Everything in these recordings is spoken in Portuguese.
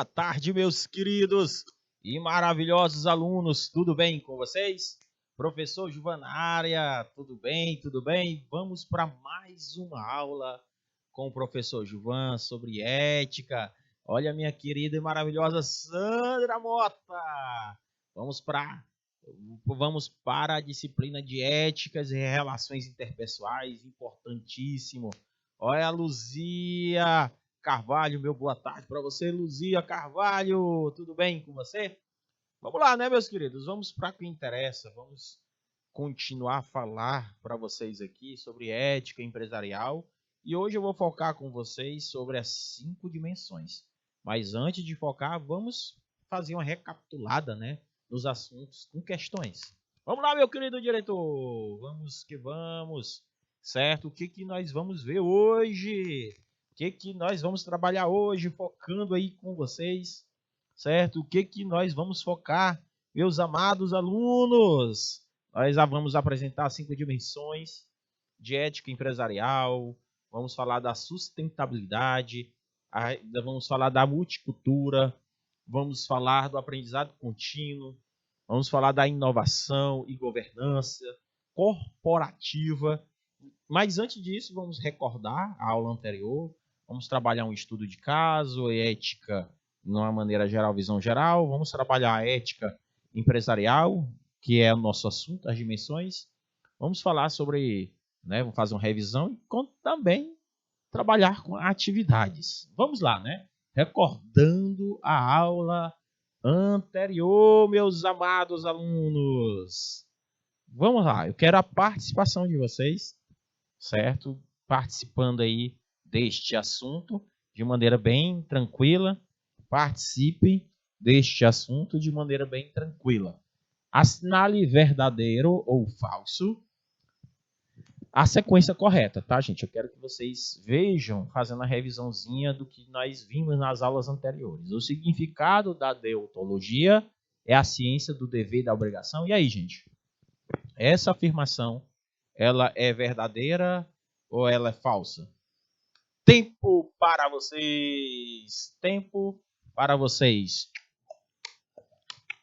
boa tarde, meus queridos e maravilhosos alunos. Tudo bem com vocês? Professor Juvan na área, tudo bem? Tudo bem? Vamos para mais uma aula com o professor Juvan sobre ética. Olha, minha querida e maravilhosa Sandra Mota. Vamos para a disciplina de éticas e relações interpessoais, importantíssimo. Olha a Luzia Carvalho, meu boa tarde para você, Luzia Carvalho. Tudo bem com você? Vamos lá, né, meus queridos? Vamos para o que interessa. Vamos continuar a falar para vocês aqui sobre ética empresarial. E hoje eu vou focar com vocês sobre as 5 dimensões. Mas antes de focar, vamos fazer uma recapitulada, né, nos assuntos com questões. Vamos lá, meu querido diretor. Vamos que vamos. Certo? O que nós vamos ver hoje? O que nós vamos trabalhar hoje, focando aí com vocês, certo? O que nós vamos focar, meus amados alunos? Nós já vamos apresentar 5 dimensões de ética empresarial, vamos falar da sustentabilidade, vamos falar da multicultura, vamos falar do aprendizado contínuo, vamos falar da inovação e governança corporativa. Mas antes disso, vamos recordar a aula anterior. Vamos trabalhar um estudo de caso, ética, de uma maneira geral, visão geral. Vamos trabalhar a ética empresarial, que é o nosso assunto, as dimensões. Vamos falar sobre, né, vamos fazer uma revisão e também trabalhar com atividades. Vamos lá, né? Recordando a aula anterior, meus amados alunos. Vamos lá, eu quero a participação de vocês, certo? Participando aí deste assunto de maneira bem tranquila. Participem deste assunto de maneira bem tranquila. Assinale verdadeiro ou falso a sequência correta, tá, gente? Eu quero que vocês vejam, fazendo a revisãozinha do que nós vimos nas aulas anteriores. O significado da deontologia é a ciência do dever e da obrigação. E aí, gente? Essa afirmação, ela é verdadeira ou ela é falsa? Tempo para vocês. Tempo para vocês.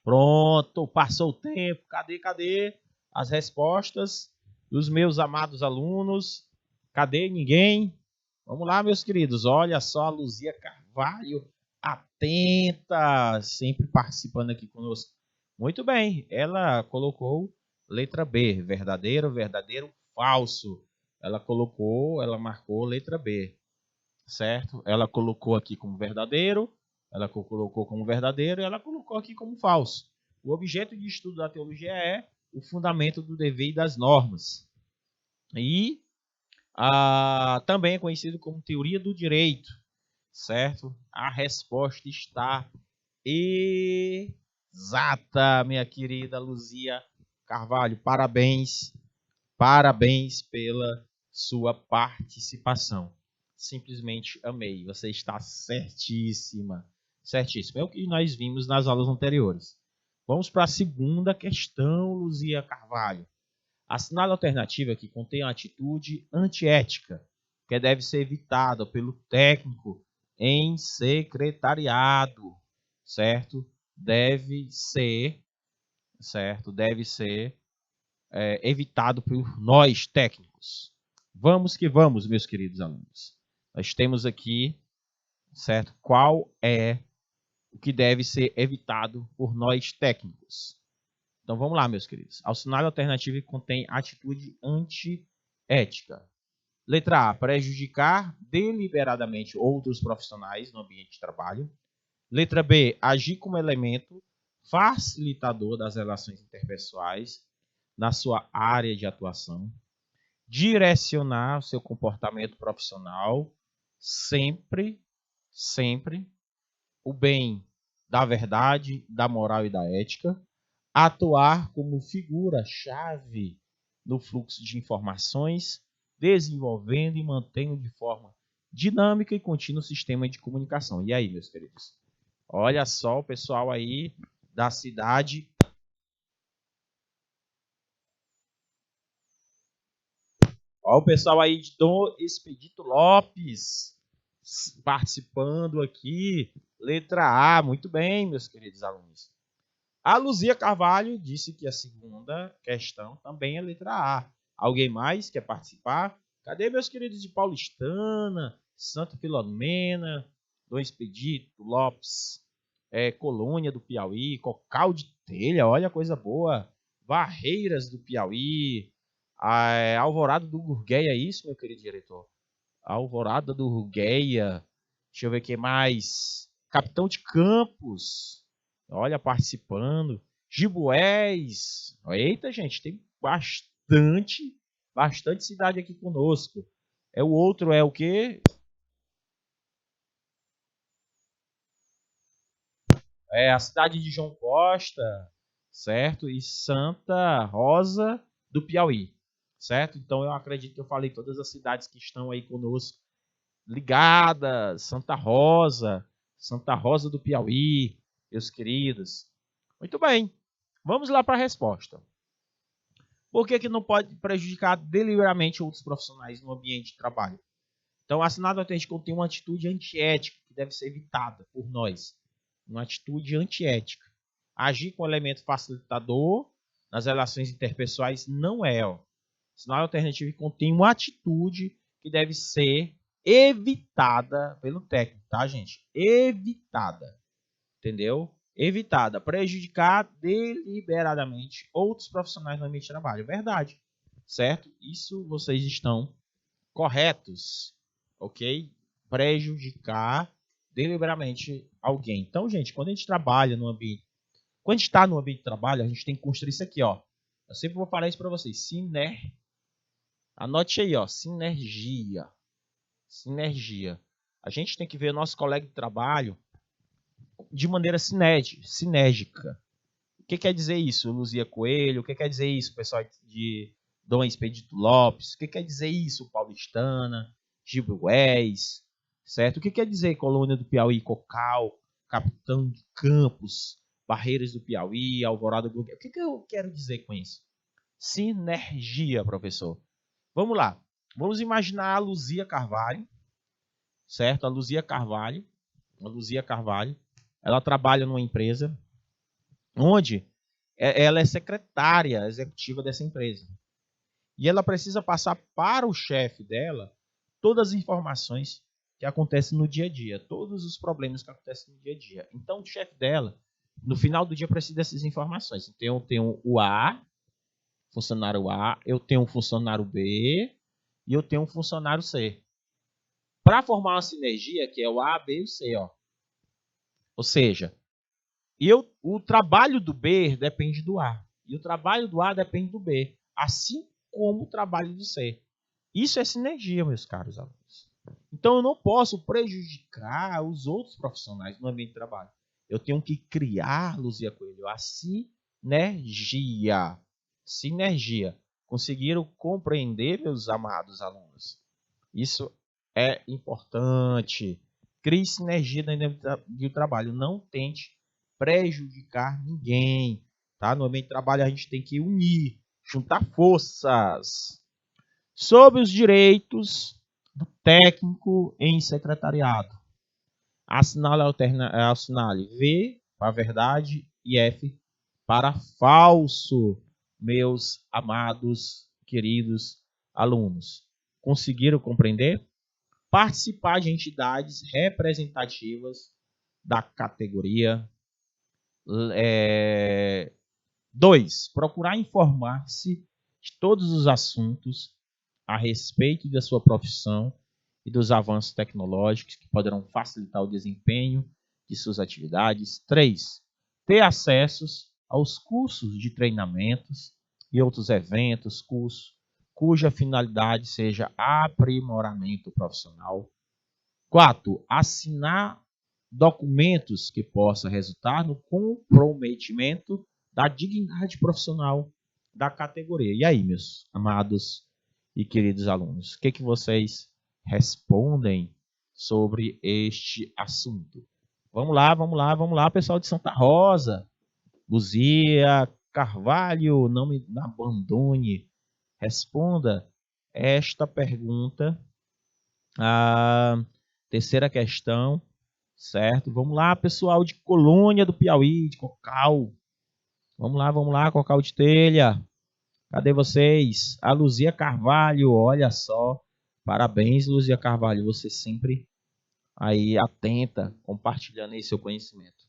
Pronto, passou o tempo. Cadê as respostas dos meus amados alunos? Cadê ninguém? Vamos lá, meus queridos. Olha só a Luzia Carvalho, atenta, sempre participando aqui conosco. Muito bem, ela colocou letra B, verdadeiro, falso. Ela marcou letra B. Certo? Ela colocou aqui como verdadeiro, ela colocou como verdadeiro e ela colocou aqui como falso. O objeto de estudo da teologia é o fundamento do dever e das normas. E também é conhecido como teoria do direito, certo? A resposta está exata, minha querida Luzia Carvalho. Parabéns, parabéns pela sua participação. Simplesmente amei. Você está certíssima. Certíssima. É o que nós vimos nas aulas anteriores. Vamos para a segunda questão, Luzia Carvalho. Assinale a alternativa que contém uma atitude antiética, que deve ser evitada pelo técnico em secretariado, certo? Deve ser evitado por nós técnicos. Vamos que vamos, meus queridos alunos. Nós temos aqui, certo? Qual é o que deve ser evitado por nós técnicos? Então vamos lá, meus queridos. Assinale a alternativa que contém atitude antiética. Letra A, prejudicar deliberadamente outros profissionais no ambiente de trabalho. Letra B, agir como elemento facilitador das relações interpessoais na sua área de atuação. Direcionar o seu comportamento profissional sempre o bem da verdade, da moral e da ética. Atuar como figura-chave no fluxo de informações, desenvolvendo e mantendo de forma dinâmica e contínua o sistema de comunicação. E aí, meus queridos? Olha só o pessoal aí da cidade. Olha o pessoal aí de Dom Expedito Lopes, participando aqui. Letra A, muito bem, meus queridos alunos. A Luzia Carvalho disse que a segunda questão também é letra A. Alguém mais quer participar? Cadê meus queridos de Paulistana, Santa Filomena, Dom Expedito, Lopes, Colônia do Piauí, Cocal de Telha, olha coisa boa. Barreiras do Piauí, Alvorada do Gurgueia, é isso, meu querido diretor? Alvorada do Gurgueia, deixa eu ver o que mais. Capitão de Campos, olha, participando. Giboés, eita, gente, tem bastante cidade aqui conosco. O outro é o quê? É a cidade de João Costa, certo? E Santa Rosa do Piauí, certo? Então eu acredito que eu falei todas as cidades que estão aí conosco ligadas. Santa Rosa do Piauí, meus queridos. Muito bem, vamos lá para a resposta. Por que não pode prejudicar deliberadamente outros profissionais no ambiente de trabalho? Então, assinado atende contém uma atitude antiética que deve ser evitada por nós. Uma atitude antiética. Agir com elemento facilitador nas relações interpessoais não é. Sinal alternativo contém uma atitude que deve ser evitada pelo técnico, tá, gente? Evitada. Entendeu? Evitada. Prejudicar deliberadamente outros profissionais no ambiente de trabalho. Verdade. Certo? Isso vocês estão corretos. Ok? Prejudicar deliberadamente alguém. Então, gente, quando a gente trabalha no ambiente, quando a gente está no ambiente de trabalho, a gente tem que construir isso aqui, ó. Eu sempre vou falar isso para vocês. Anote aí, ó. Sinergia. Sinergia. A gente tem que ver o nosso colega de trabalho de maneira sinérgica. O que quer dizer isso, Luzia Coelho? O que quer dizer isso, pessoal de Dom Expedito Lopes? O que quer dizer isso, Paulistana, Gibués, certo? O que quer dizer Colônia do Piauí, Cocal, Capitão de Campos, Barreiras do Piauí, Alvorada do Gurgueia? O que eu quero dizer com isso? Sinergia, professor. Vamos lá. Vamos imaginar a Luzia Carvalho, certo? A Luzia Carvalho, ela trabalha numa empresa onde ela é secretária executiva dessa empresa. E ela precisa passar para o chefe dela todas as informações que acontecem no dia a dia, todos os problemas que acontecem no dia a dia. Então, o chefe dela, no final do dia, precisa dessas informações. Então, eu tenho o A, funcionário A, eu tenho um funcionário B e eu tenho um funcionário C. Para formar uma sinergia, que é o A, B e o C, ó. Ou seja, o trabalho do B depende do A. E o trabalho do A depende do B. Assim como o trabalho do C. Isso é sinergia, meus caros alunos. Então, eu não posso prejudicar os outros profissionais no ambiente de trabalho. Eu tenho que criar, Luzia Coelho, a sinergia. Sinergia. Conseguiram compreender, meus amados alunos? Isso é importante. Crie sinergia dentro do trabalho. Não tente prejudicar ninguém. Tá? No ambiente de trabalho, a gente tem que unir, juntar forças. Sobre os direitos do técnico em secretariado. Assinale V para verdade e F para falso, meus amados, queridos alunos. Conseguiram compreender? Participar de entidades representativas da categoria. 2. Procurar informar-se de todos os assuntos a respeito da sua profissão e dos avanços tecnológicos que poderão facilitar o desempenho de suas atividades. 3. Ter acessos aos cursos de treinamentos e outros eventos, cursos, cuja finalidade seja aprimoramento profissional. 4. Assinar documentos que possam resultar no comprometimento da dignidade profissional da categoria. E aí, meus amados e queridos alunos, o que vocês respondem sobre este assunto? Vamos lá, pessoal de Santa Rosa. Luzia Carvalho, não me abandone. Responda esta pergunta Terceira questão, certo? Vamos lá, pessoal de Colônia do Piauí, de Cocal. Vamos lá, Cocal de Telha. Cadê vocês? A Luzia Carvalho, olha só. Parabéns, Luzia Carvalho. Você sempre aí atenta, compartilhando aí seu conhecimento.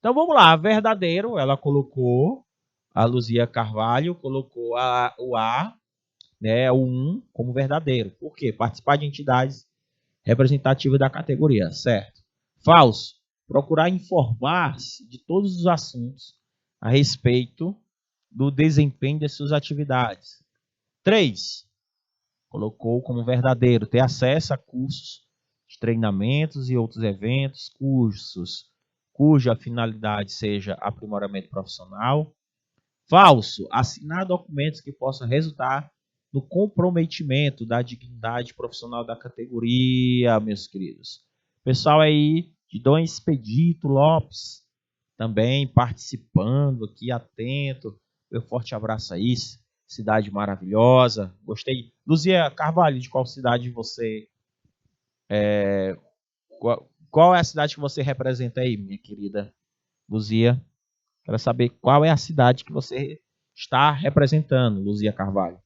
Então vamos lá, verdadeiro, ela colocou, a Luzia Carvalho colocou o A, né, o 1 como verdadeiro. Por quê? Participar de entidades representativas da categoria, certo? Falso, procurar informar-se de todos os assuntos a respeito do desempenho de suas atividades. 3. Colocou como verdadeiro, ter acesso a cursos de treinamentos e outros eventos, cursos cuja finalidade seja aprimoramento profissional. Falso, assinar documentos que possam resultar no comprometimento da dignidade profissional da categoria, meus queridos. Pessoal aí de Dom Expedito Lopes, também participando aqui, atento. Meu forte abraço aí, cidade maravilhosa. Gostei. Luzia Carvalho, de qual cidade você... Qual é a cidade que você representa aí, minha querida Luzia? Quero saber qual é a cidade que você está representando, Luzia Carvalho.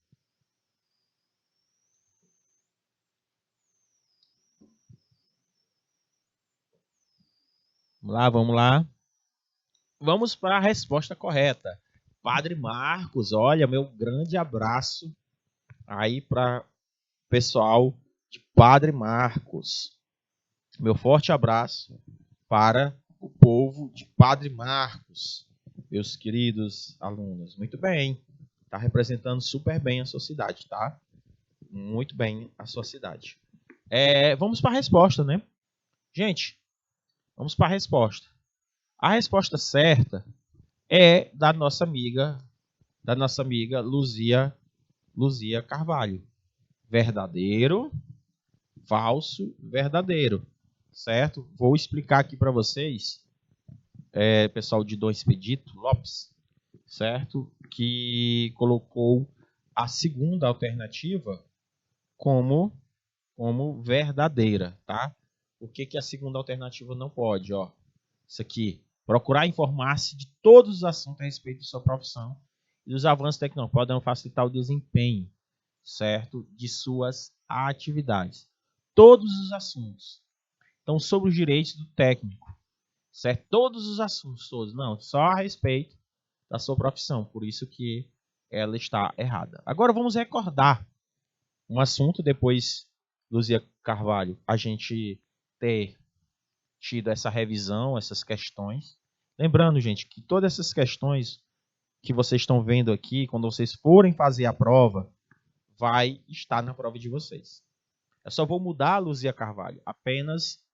Vamos lá. Vamos para a resposta correta. Padre Marcos, olha, meu grande abraço aí para o pessoal de Padre Marcos. Meu forte abraço para o povo de Padre Marcos, meus queridos alunos. Muito bem, está representando super bem a sua cidade, tá? Muito bem a sua cidade. Vamos para a resposta, né? Gente, vamos para a resposta. A resposta certa é da nossa amiga Luzia Carvalho. Verdadeiro, falso, verdadeiro. Certo? Vou explicar aqui para vocês, pessoal de Dom Expedito Lopes, certo? Que colocou a segunda alternativa como verdadeira, tá? Por que a segunda alternativa não pode? Ó, isso aqui, procurar informar-se de todos os assuntos a respeito de sua profissão e dos avanços tecnológicos podem facilitar o desempenho, certo, de suas atividades. Todos os assuntos. Então, sobre os direitos do técnico, certo? Todos os assuntos, todos. Não, só a respeito da sua profissão. Por isso que ela está errada. Agora vamos recordar um assunto, depois, Luzia Carvalho, a gente ter tido essa revisão, essas questões. Lembrando, gente, que todas essas questões que vocês estão vendo aqui, quando vocês forem fazer a prova, vai estar na prova de vocês. Eu só vou mudar, Luzia Carvalho, apenas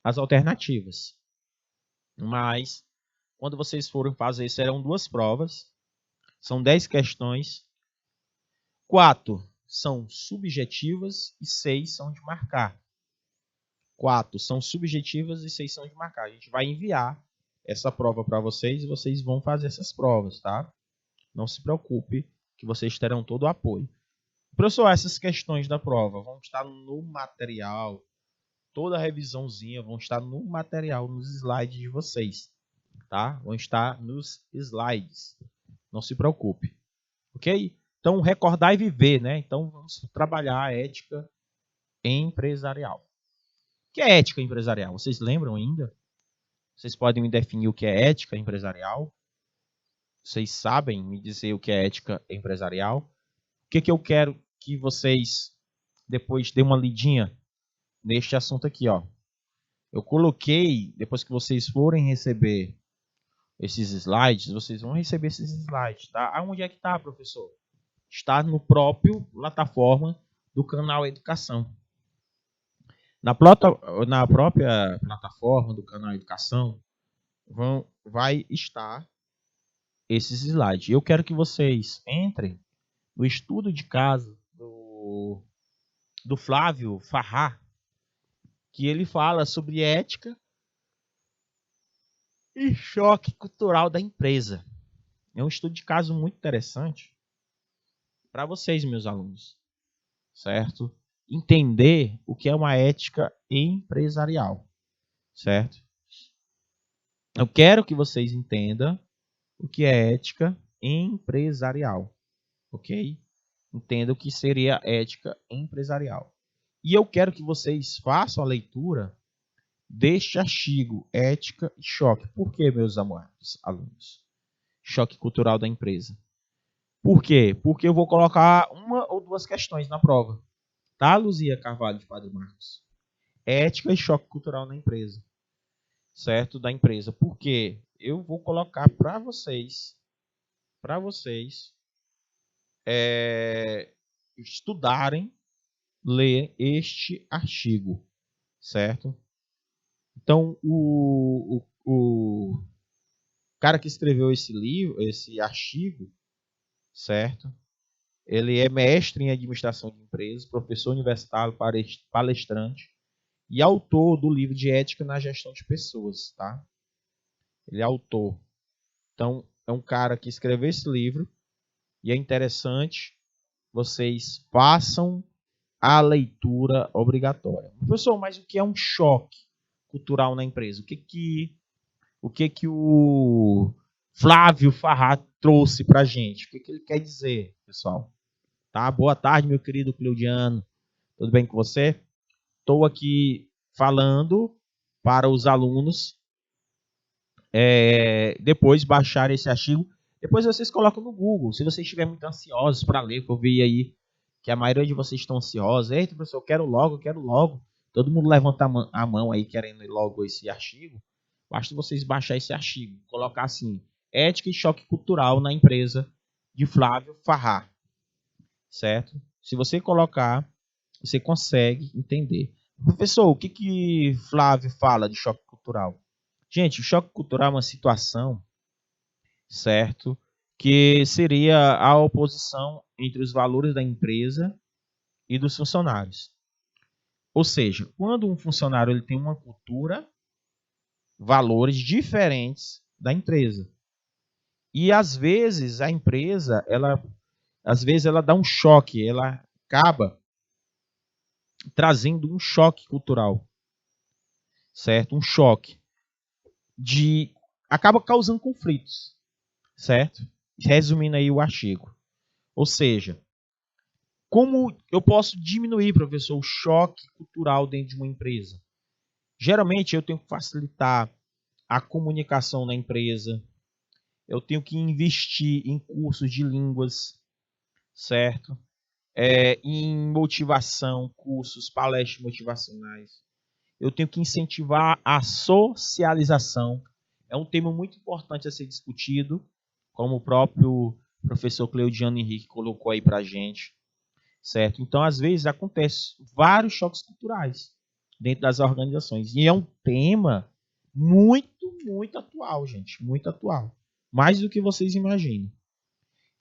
as alternativas. Mas, quando vocês forem fazer, serão 2 provas. São 10 questões. 4 são subjetivas e 6 são de marcar. 4 são subjetivas e 6 são de marcar. A gente vai enviar essa prova para vocês e vocês vão fazer essas provas, tá? Não se preocupe que vocês terão todo o apoio. Professor, essas questões da prova vão estar no material, toda a revisãozinha vão estar no material, nos slides de vocês, tá? Vão estar nos slides. Não se preocupe, ok? Então, recordar e viver, né? Então, vamos trabalhar a ética empresarial. O que é ética empresarial? Vocês lembram ainda? Vocês podem me definir o que é ética empresarial? Vocês sabem me dizer o que é ética empresarial? O que eu quero que vocês depois dêem uma lidinha neste assunto aqui, ó. Eu coloquei, depois que vocês forem receber esses slides, vocês vão receber esses slides, tá? Aonde é que está, professor? Está no próprio plataforma do canal Educação. Na própria plataforma do canal Educação vai estar esses slides. Eu quero que vocês entrem no estudo de caso do Flávio Farrá, que ele fala sobre ética e choque cultural da empresa. É um estudo de caso muito interessante para vocês, meus alunos, certo? entender o que é uma ética empresarial, certo? Eu quero que vocês entendam o que é ética empresarial, ok? Entenda o que seria ética empresarial. E eu quero que vocês façam a leitura deste artigo, Ética e Choque. Por que, meus amados alunos? Choque cultural da empresa. Por quê? Porque eu vou colocar uma ou duas questões na prova. Tá, Luzia Carvalho de Padre Marcos? Ética e choque cultural na empresa. Certo? Da empresa. Por quê? Eu vou colocar para vocês estudarem, ler este artigo. Certo? Então, o cara que escreveu esse livro, esse artigo, certo? Ele é mestre em administração de empresas, professor universitário, palestrante e autor do livro de ética na gestão de pessoas, tá? Ele é autor. Então, é um cara que escreveu esse livro e é interessante vocês façam a leitura obrigatória. Professor, mas o que é um choque cultural na empresa? O que o Flávio Farrá trouxe para a gente? O que ele quer dizer, pessoal? Tá? Boa tarde, meu querido Cleudiano. Tudo bem com você? Estou aqui falando para os alunos depois baixar esse artigo. Depois vocês colocam no Google. Se vocês estiverem muito ansiosos para ler, que eu vi aí que a maioria de vocês estão ansiosos. Eita, professor, eu quero logo. Todo mundo levanta a mão aí querendo logo esse artigo. Basta vocês baixar esse artigo. Colocar assim, Ética e Choque Cultural na Empresa, de Flávio Farrá. Certo? Se você colocar, você consegue entender. Professor, o que Flávio fala de choque cultural? Gente, o choque cultural é uma situação, certo? Que seria a oposição entre os valores da empresa e dos funcionários. Ou seja, quando um funcionário ele tem uma cultura, valores diferentes da empresa. E às vezes a empresa, ela dá um choque, ela acaba trazendo um choque cultural, certo? Um choque acaba causando conflitos, certo? Resumindo aí o artigo. Ou seja, como eu posso diminuir, professor, o choque cultural dentro de uma empresa? Geralmente eu tenho que facilitar a comunicação na empresa, eu tenho que investir em cursos de línguas, certo? Em motivação, cursos, palestras motivacionais. Eu tenho que incentivar a socialização. É um tema muito importante a ser discutido, como o próprio professor Cleudiano Henrique colocou aí para a gente, certo? Então, às vezes, acontece vários choques culturais dentro das organizações. E é um tema muito atual, gente. Muito atual. Mais do que vocês imaginam.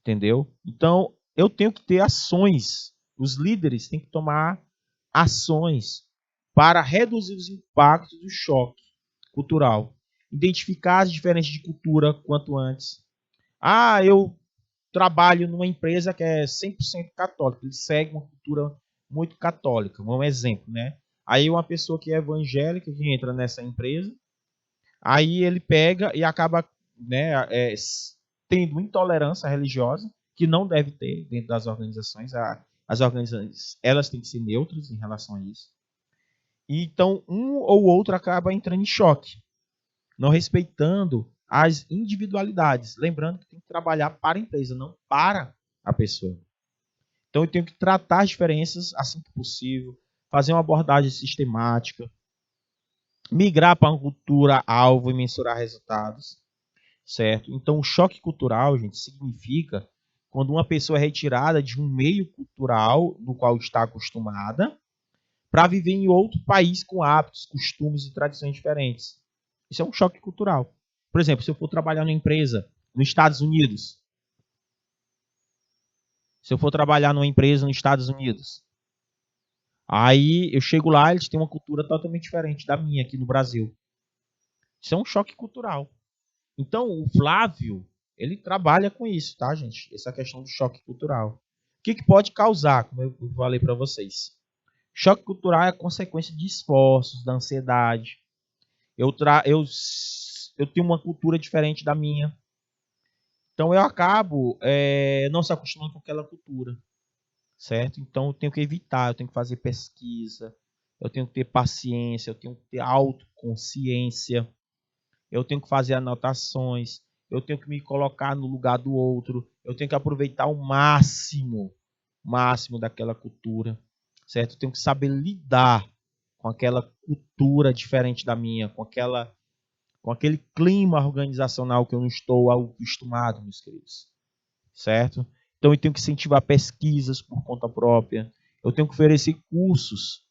Entendeu? Então, eu tenho que ter ações. Os líderes têm que tomar ações para reduzir os impactos do choque cultural. Identificar as diferenças de cultura quanto antes. Eu trabalho numa empresa que é 100% católica. Ele segue uma cultura muito católica. Um exemplo, né? Aí uma pessoa que é evangélica que entra nessa empresa, aí ele pega e acaba, né, tendo intolerância religiosa, que não deve ter dentro das organizações. As organizações, elas têm que ser neutras em relação a isso. E então, um ou outro acaba entrando em choque, não respeitando as individualidades. Lembrando que tem que trabalhar para a empresa, não para a pessoa. Então, eu tenho que tratar as diferenças assim que possível, fazer uma abordagem sistemática, migrar para uma cultura alvo e mensurar resultados, certo? Então, o choque cultural, gente, significa quando uma pessoa é retirada de um meio cultural no qual está acostumada para viver em outro país com hábitos, costumes e tradições diferentes. Isso é um choque cultural. Por exemplo, se eu for trabalhar numa empresa nos Estados Unidos, aí eu chego lá, eles têm uma cultura totalmente diferente da minha aqui no Brasil. Isso é um choque cultural. Então, o Flávio, ele trabalha com isso, tá, gente? Essa questão do choque cultural. O que pode causar, como eu falei para vocês? Choque cultural é consequência de esforços, da ansiedade. Eu tenho uma cultura diferente da minha. Então eu acabo não se acostumando com aquela cultura, certo? Então eu tenho que evitar, eu tenho que fazer pesquisa, eu tenho que ter paciência, eu tenho que ter autoconsciência, eu tenho que fazer anotações, eu tenho que me colocar no lugar do outro, eu tenho que aproveitar o máximo daquela cultura, certo? Eu tenho que saber lidar com aquela cultura diferente da minha, com aquele clima organizacional que eu não estou acostumado, meus queridos, certo? Então eu tenho que incentivar pesquisas por conta própria, eu tenho que oferecer cursos,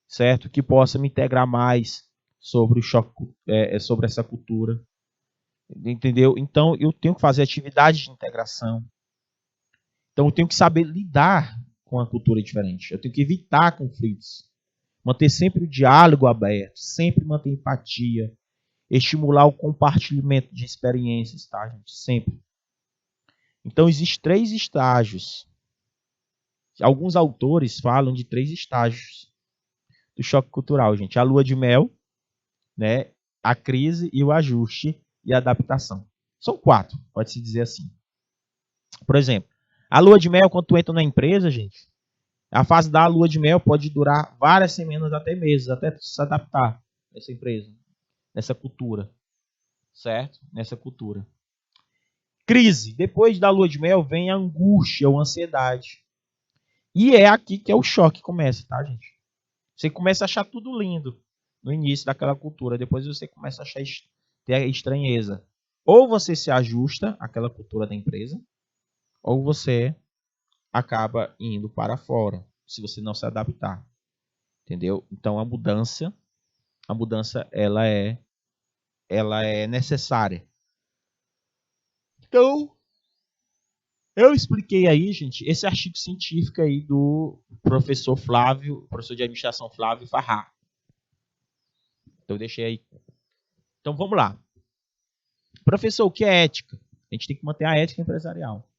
certo? Que possa me integrar mais sobre o choque, sobre essa cultura, entendeu? Então eu tenho que fazer atividades de integração. Então eu tenho que saber lidar com a cultura diferente. Eu tenho que evitar conflitos, manter sempre o diálogo aberto, sempre manter empatia, estimular o compartilhamento de experiências, tá, gente? Sempre. Então existem 3 estágios. Alguns autores falam de 3 estágios do choque cultural, gente. A lua de mel, né? A crise e o ajuste e a adaptação. São 4, pode-se dizer assim. Por exemplo, a lua de mel, quando tu entra na empresa, gente, a fase da lua de mel pode durar várias semanas até meses, até tu se adaptar nessa empresa, nessa cultura, certo? Nessa cultura. Crise. Depois da lua de mel vem a angústia ou ansiedade. E é aqui que é o choque começa, tá, gente? Você começa a achar tudo lindo no início daquela cultura, depois você começa a achar ter a estranheza. Ou você se ajusta àquela cultura da empresa, ou você acaba indo para fora, se você não se adaptar. Entendeu? Então a mudança ela é necessária. Então, eu expliquei aí, gente, esse artigo científico aí do professor de administração Flávio Farrar. Então eu deixei aí. Então vamos lá. Professor, o que é ética? A gente tem que manter a ética empresarial.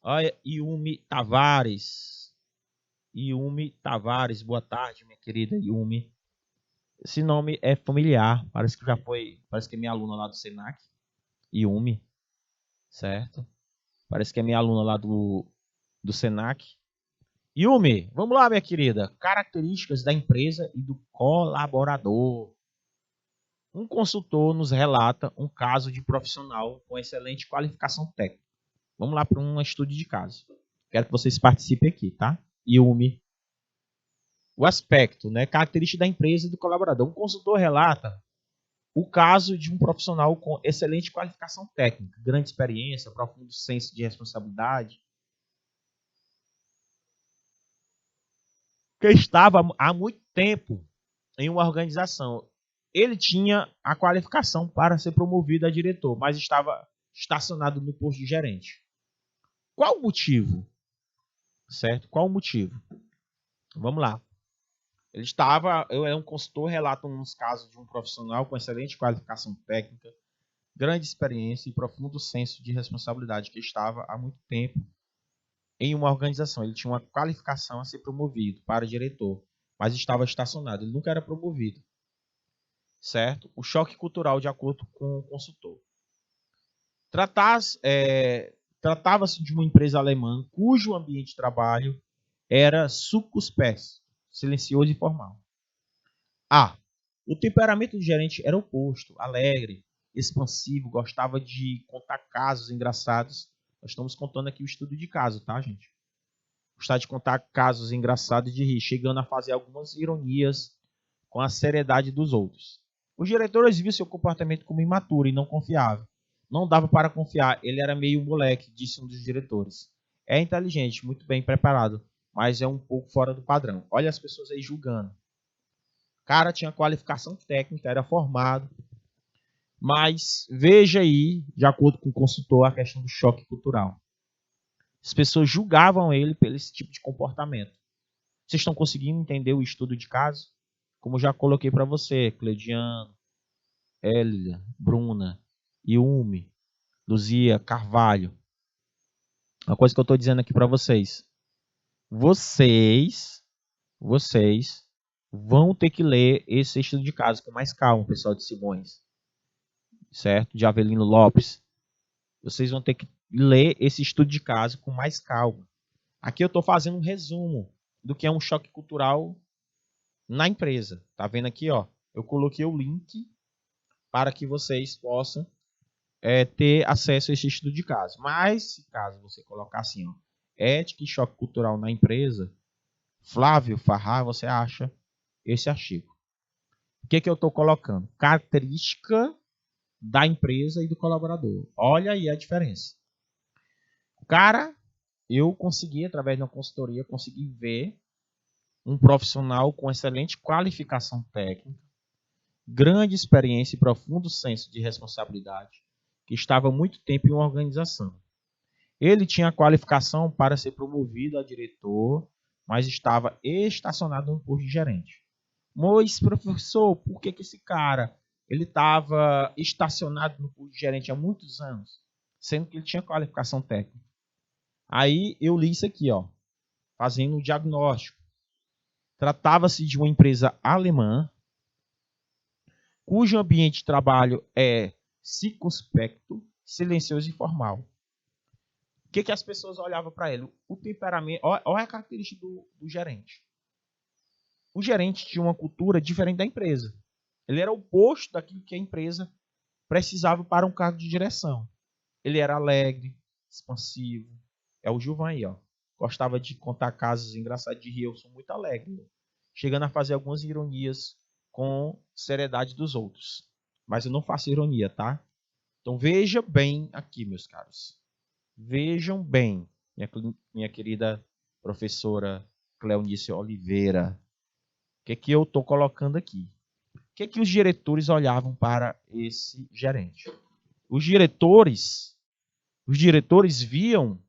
Olha, Yumi Tavares. Yumi Tavares, boa tarde, minha querida Yumi. Esse nome é familiar, parece que é minha aluna lá do Senac. Yumi, certo? Parece que é minha aluna lá do Senac. Yumi, vamos lá, minha querida. Características da empresa e do colaborador. Um consultor nos relata um caso de profissional com excelente qualificação técnica. Vamos lá para um estudo de caso. Quero que vocês participem aqui, tá? Yumi. O aspecto, né? Característica da empresa e do colaborador. Um consultor relata o caso de um profissional com excelente qualificação técnica, grande experiência, profundo senso de responsabilidade, que estava há muito tempo em uma organização. Ele tinha a qualificação para ser promovido a diretor, mas estava estacionado no posto de gerente. Qual o motivo? Certo? Qual o motivo? Vamos lá. É um consultor, relata uns casos de um profissional com excelente qualificação técnica, grande experiência e profundo senso de responsabilidade, que estava há muito tempo em uma organização. Ele tinha uma qualificação a ser promovido para diretor, mas estava estacionado. Ele nunca era promovido. Certo? O choque cultural, de acordo com o consultor. Tratava-se de uma empresa alemã cujo ambiente de trabalho era sucuspés, silencioso e formal. O temperamento do gerente era oposto, alegre, expansivo, gostava de contar casos engraçados. Nós estamos contando aqui o estudo de caso, tá, gente? Gostava de contar casos engraçados e de rir, chegando a fazer algumas ironias com a seriedade dos outros. Os diretores viam seu comportamento como imaturo e não confiável. Não dava para confiar, ele era meio moleque, disse um dos diretores. É inteligente, muito bem preparado, mas é um pouco fora do padrão. Olha as pessoas aí julgando. O cara tinha qualificação técnica, era formado, mas veja aí, de acordo com o consultor, a questão do choque cultural. As pessoas julgavam ele pelo esse tipo de comportamento. Vocês estão conseguindo entender o estudo de caso? Como já coloquei para você, Cleidiano, Elia, Bruna, Yumi, Luzia, Carvalho. Uma coisa que eu estou dizendo aqui para vocês. Vocês vocês vão ter que ler esse estudo de caso com mais calma, pessoal de Simões, certo? De Avelino Lopes. Vocês vão ter que ler esse estudo de caso com mais calma. Aqui eu estou fazendo um resumo do que é um choque cultural na empresa. Tá vendo aqui, ó? Eu coloquei o link para que vocês possam ter acesso a esse estudo de caso. Mas, se caso você colocar assim, ó, ética e choque cultural na empresa, Flávio Farrar, você acha esse artigo. O que eu estou colocando? Característica da empresa e do colaborador. Olha aí a diferença. Cara, eu consegui, através de uma consultoria, consegui ver um profissional com excelente qualificação técnica, grande experiência e profundo senso de responsabilidade, que estava há muito tempo em uma organização. Ele tinha a qualificação para ser promovido a diretor, mas estava estacionado no posto de gerente. Mas, professor, por que esse cara ele estava estacionado no posto de gerente há muitos anos, sendo que ele tinha qualificação técnica? Aí eu li isso aqui, ó, fazendo um diagnóstico. Tratava-se de uma empresa alemã, cujo ambiente de trabalho é circunspecto, silencioso e formal. O que as pessoas olhavam para ele? O temperamento. Olha a característica do gerente. O gerente tinha uma cultura diferente da empresa. Ele era o oposto daquilo que a empresa precisava para um cargo de direção. Ele era alegre, expansivo. É o Gilvan aí, ó. Gostava de contar casos engraçados de rir. Eu sou muito alegre. Chegando a fazer algumas ironias com seriedade dos outros. Mas eu não faço ironia, tá? Então veja bem aqui, meus caros. Vejam bem, minha querida professora Cleonice Oliveira. O que eu estou colocando aqui? O que os diretores olhavam para esse gerente? Os diretores viam,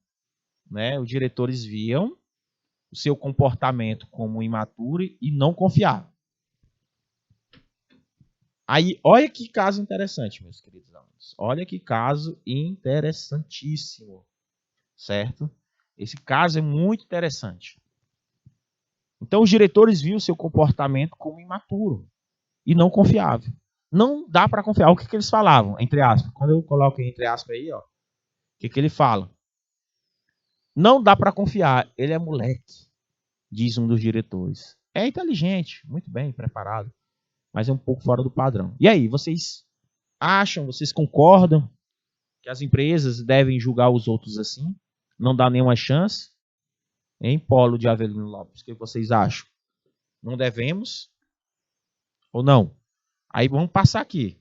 né? Os diretores viam o seu comportamento como imaturo e não confiável. Aí, olha que caso interessante, meus queridos alunos. Olha que caso interessantíssimo, certo? Esse caso é muito interessante. Então, os diretores viam seu comportamento como imaturo e não confiável. Não dá para confiar. O que eles falavam, entre aspas? Quando eu coloco entre aspas aí, ó, o que ele fala? Não dá para confiar. Ele é moleque, diz um dos diretores. É inteligente, muito bem preparado, mas é um pouco fora do padrão. E aí, vocês acham, vocês concordam que as empresas devem julgar os outros assim? Não dá nenhuma chance? Em Polo de Avelino Lopes, o que vocês acham? Não devemos ou não? Aí vamos passar aqui.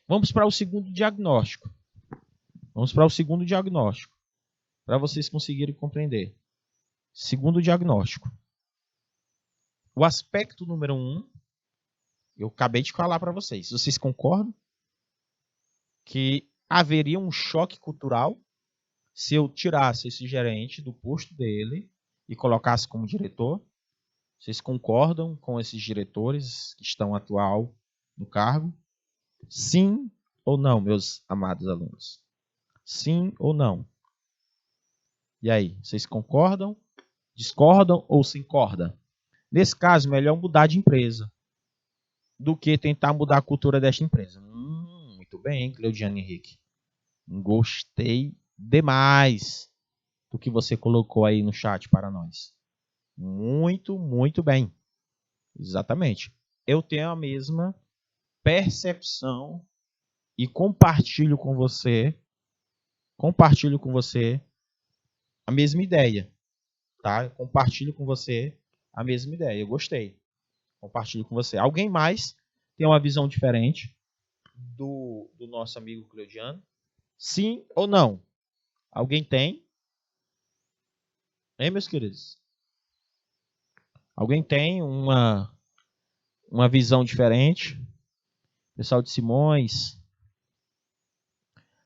Vamos para o segundo diagnóstico. Para vocês conseguirem compreender. Segundo diagnóstico. O aspecto número 1, eu acabei de falar para vocês. Vocês concordam que haveria um choque cultural se eu tirasse esse gerente do posto dele e colocasse como diretor? Vocês concordam com esses diretores que estão atual no cargo? Sim ou não, meus amados alunos? Sim ou não? E aí, vocês concordam, discordam ou se concordam? Nesse caso, melhor mudar de empresa do que tentar mudar a cultura desta empresa. Muito bem, Cleudiane Henrique. Gostei demais do que você colocou aí no chat para nós. Muito, muito bem. Exatamente. Eu tenho a mesma percepção e compartilho com você a mesma ideia, tá? Eu compartilho com você a mesma ideia. Eu gostei. Compartilho com você. Alguém mais tem uma visão diferente do nosso amigo Cleudiano? Sim ou não? Alguém tem? Hein, meus queridos? Alguém tem uma visão diferente? Pessoal de Simões?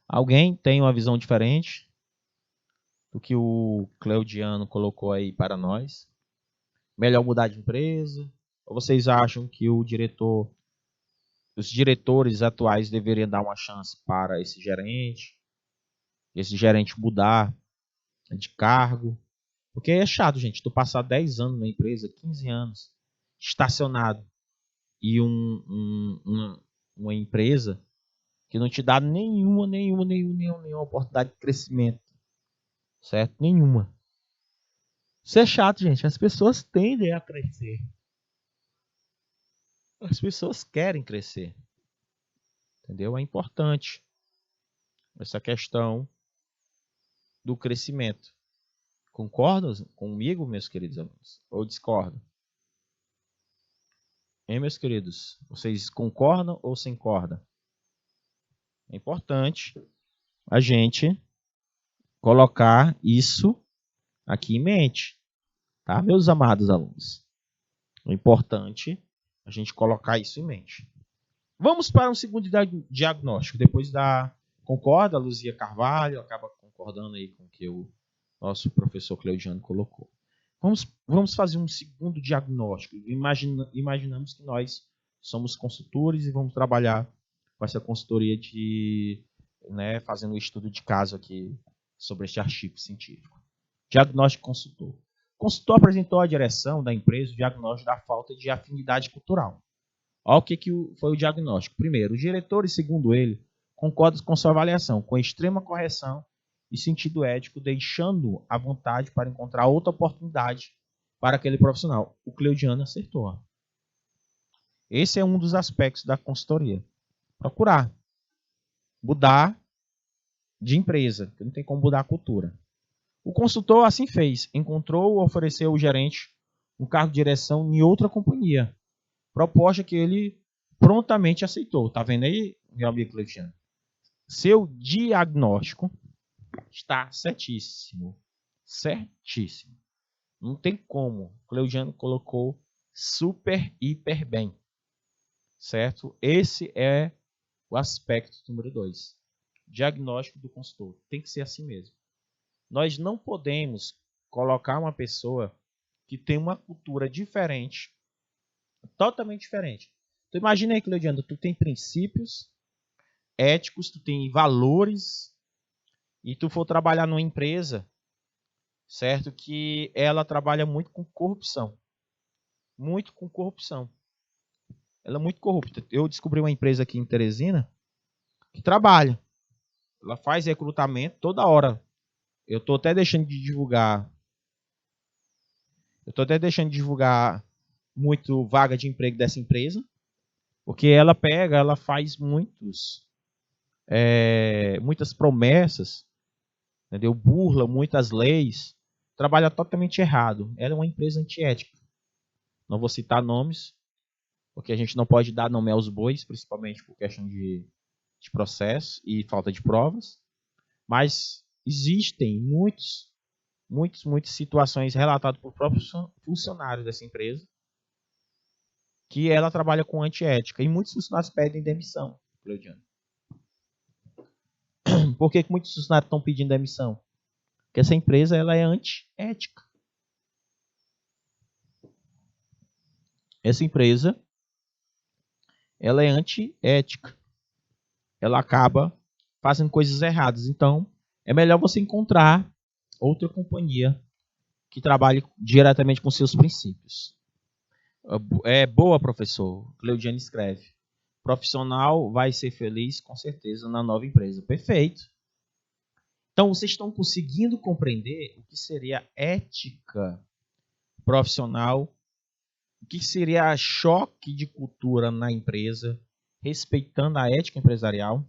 Alguém tem uma visão diferente do que o Cleudiano colocou aí para nós? Melhor mudar de empresa? Ou vocês acham que os diretores atuais deveriam dar uma chance para esse gerente mudar de cargo? Porque é chato, gente, tu passar 10 anos na empresa, 15 anos, estacionado, e uma empresa que não te dá nenhuma oportunidade de crescimento, certo? Nenhuma. Isso é chato, gente. As pessoas tendem a crescer. As pessoas querem crescer. Entendeu? É importante essa questão do crescimento. Concordam comigo, meus queridos alunos? Ou discordam? Hein, meus queridos? Vocês concordam ou sem corda? É importante a gente colocar isso aqui em mente, tá, meus amados alunos? É importante a gente colocar isso em mente. Vamos para um segundo diagnóstico. Depois da... Concorda, Luzia Carvalho? Acaba concordando aí com o que o nosso professor Cleudiano colocou. Vamos fazer um segundo diagnóstico. Imaginamos que nós somos consultores e vamos trabalhar com essa consultoria de, né, fazendo um estudo de caso aqui sobre este artigo científico. Diagnóstico consultor. O consultor apresentou à direção da empresa o diagnóstico da falta de afinidade cultural. Olha o que foi o diagnóstico. Primeiro, os diretores, segundo ele, concordam com sua avaliação, com extrema correção e sentido ético, deixando à vontade para encontrar outra oportunidade para aquele profissional. O Cleudiano acertou. Esse é um dos aspectos da consultoria. Procurar mudar de empresa, que não tem como mudar a cultura. O consultor assim fez, encontrou ou ofereceu ao gerente um cargo de direção em outra companhia. Proposta que ele prontamente aceitou. Tá vendo aí, meu amigo Cleudiano? Seu diagnóstico está certíssimo. Certíssimo. Não tem como. Cleudiano colocou super, hiper bem. Certo? Esse é o aspecto número 2. Diagnóstico do consultor. Tem que ser assim mesmo. Nós não podemos colocar uma pessoa que tem uma cultura diferente, totalmente diferente. Então imagina aí, Cleudiano, tu tem princípios éticos, tu tem valores, e tu for trabalhar numa empresa, certo? Que ela trabalha muito com corrupção. Muito com corrupção. Ela é muito corrupta. Eu descobri uma empresa aqui em Teresina que trabalha. Ela faz recrutamento toda hora. Eu estou até deixando de divulgar. Muito vaga de emprego dessa empresa. Porque ela faz muitas promessas, entendeu? Burla muitas leis, trabalha totalmente errado. Ela é uma empresa antiética. Não vou citar nomes, porque a gente não pode dar nome aos bois, principalmente por questão de processo e falta de provas. Mas existem muitas situações relatadas por próprios funcionários dessa empresa que ela trabalha com antiética. E muitos funcionários pedem demissão, Cleudiano. Por que muitos funcionários estão pedindo demissão? Porque essa empresa ela é antiética. Essa empresa ela é antiética. Ela acaba fazendo coisas erradas. Então, é melhor você encontrar outra companhia que trabalhe diretamente com seus princípios. É boa, professor. Cleudiano escreve. Profissional vai ser feliz, com certeza, na nova empresa. Perfeito. Então, vocês estão conseguindo compreender o que seria ética profissional, o que seria choque de cultura na empresa, respeitando a ética empresarial,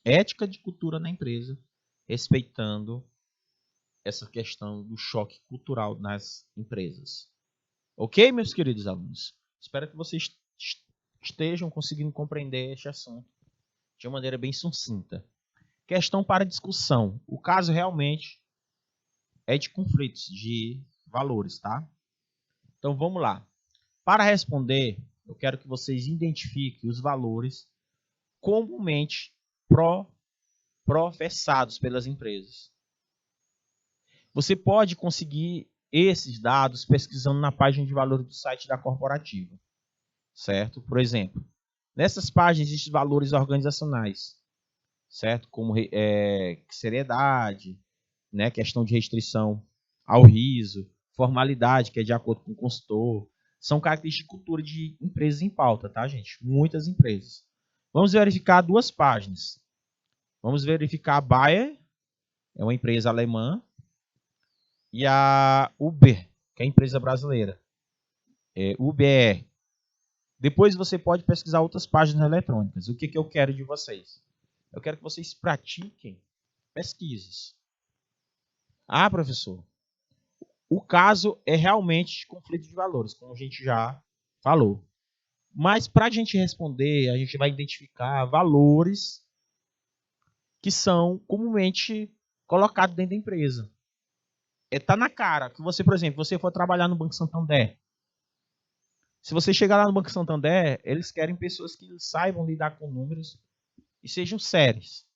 ética de cultura na empresa, respeitando essa questão do choque cultural nas empresas. Ok, meus queridos alunos? Espero que vocês estejam conseguindo compreender este assunto de uma maneira bem sucinta. Questão para discussão. O caso realmente é de conflitos de valores, tá? Então vamos lá. Para responder, eu quero que vocês identifiquem os valores comumente professados pelas empresas. Você pode conseguir esses dados pesquisando na página de valores do site da corporativa, certo? Por exemplo, nessas páginas existem valores organizacionais, certo? Como seriedade, né? Questão de restrição ao riso, formalidade, que é de acordo com o consultor. São características de cultura de empresas em pauta, tá, gente? Muitas empresas. Vamos verificar 2 páginas. Vamos verificar a Bayer, é uma empresa alemã, e a Uber, que é a empresa brasileira. UBR. Depois você pode pesquisar outras páginas eletrônicas. O que eu quero de vocês? Eu quero que vocês pratiquem pesquisas. Ah, professor, o caso é realmente de conflito de valores, como a gente já falou. Mas para a gente responder, a gente vai identificar valores que são comumente colocados dentro da empresa. Tá na cara que você, por exemplo, você for trabalhar no Banco Santander. Se você chegar lá no Banco Santander, eles querem pessoas que saibam lidar com números e sejam sérios.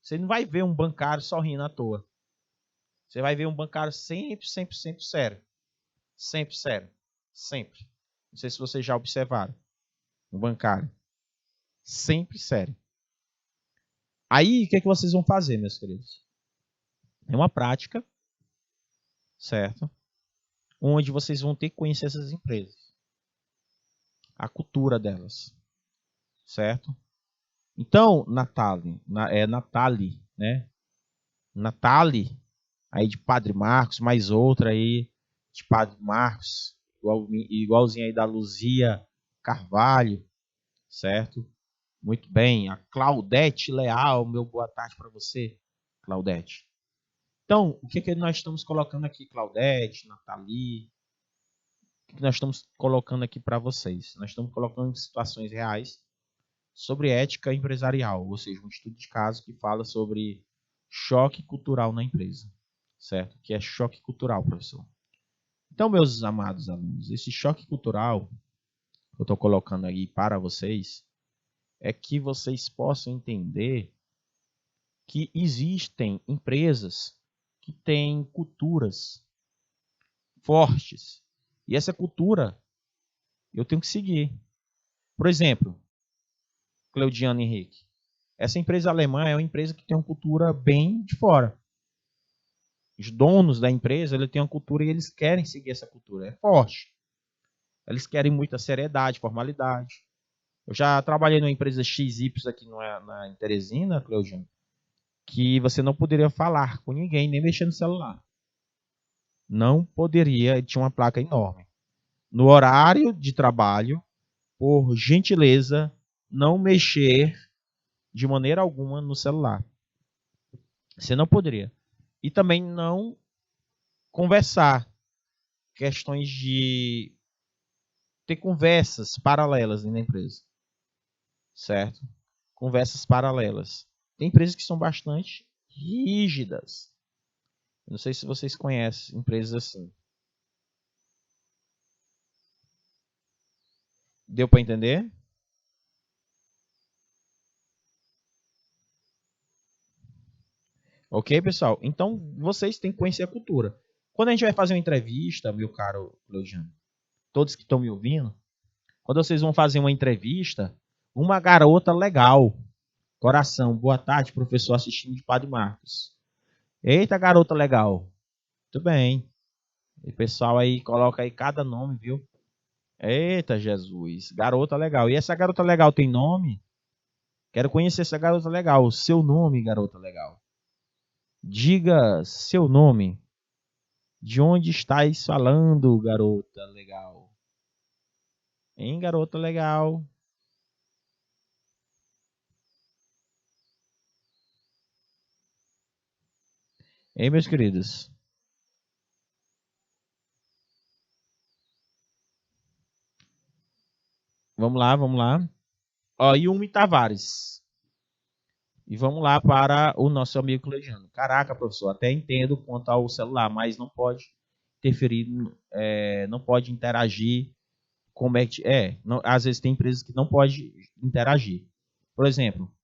Você não vai ver um bancário sorrindo à toa. Você vai ver um bancário sempre sério. Sempre sério. Sempre. Não sei se vocês já observaram. Um bancário. Sempre sério. Aí, o que vocês vão fazer, meus queridos? É uma prática, certo? Onde vocês vão ter que conhecer essas empresas. A cultura delas. Certo? Então, Natali, né? Natali, aí de Padre Marcos, mais outra aí de Padre Marcos, igualzinho aí da Luzia Carvalho, certo? Muito bem. A Claudete Leal, meu boa tarde para você, Claudete. Então, o que nós estamos colocando aqui, Claudete, Nathalie? O que nós estamos colocando aqui para vocês? Nós estamos colocando situações reais sobre ética empresarial, ou seja, um estudo de caso que fala sobre choque cultural na empresa, certo? Que é choque cultural, professor. Então, meus amados alunos, esse choque cultural que eu estou colocando aí para vocês é que vocês possam entender que existem empresas que têm culturas fortes. E essa cultura eu tenho que seguir. Por exemplo, Cleudiano Henrique. Essa empresa alemã é uma empresa que tem uma cultura bem de fora. Os donos da empresa têm uma cultura e eles querem seguir essa cultura. É forte. Eles querem muita seriedade, formalidade. Eu já trabalhei numa empresa XY aqui em Teresina, Cleudiano, que você não poderia falar com ninguém, nem mexer no celular. Não poderia, tinha uma placa enorme. No horário de trabalho, por gentileza, não mexer de maneira alguma no celular. Você não poderia. E também não conversar. Questões de ter conversas paralelas na empresa. Certo? Conversas paralelas. Tem empresas que são bastante rígidas. Não sei se vocês conhecem empresas assim. Deu para entender? Ok, pessoal? Então, vocês têm que conhecer a cultura. Quando a gente vai fazer uma entrevista, meu caro Cleudiano, todos que estão me ouvindo, quando vocês vão fazer uma entrevista, uma garota legal, coração, boa tarde, professor assistindo de Padre Marcos. Eita, garota legal. Tudo bem. E o pessoal aí coloca aí cada nome, viu? Eita, Jesus. Garota legal. E essa garota legal tem nome? Quero conhecer essa garota legal. O seu nome, garota legal. Diga seu nome. De onde estáis falando, garota legal? Hein, garota legal? Hein, meus queridos? Vamos lá, vamos lá. Ó, Yumi Tavares. E vamos lá para o nosso amigo Clejano. Caraca, professor, até entendo quanto ao celular, mas não pode interferir, não pode interagir. Como é que não, às vezes tem empresas que não pode interagir. Por exemplo,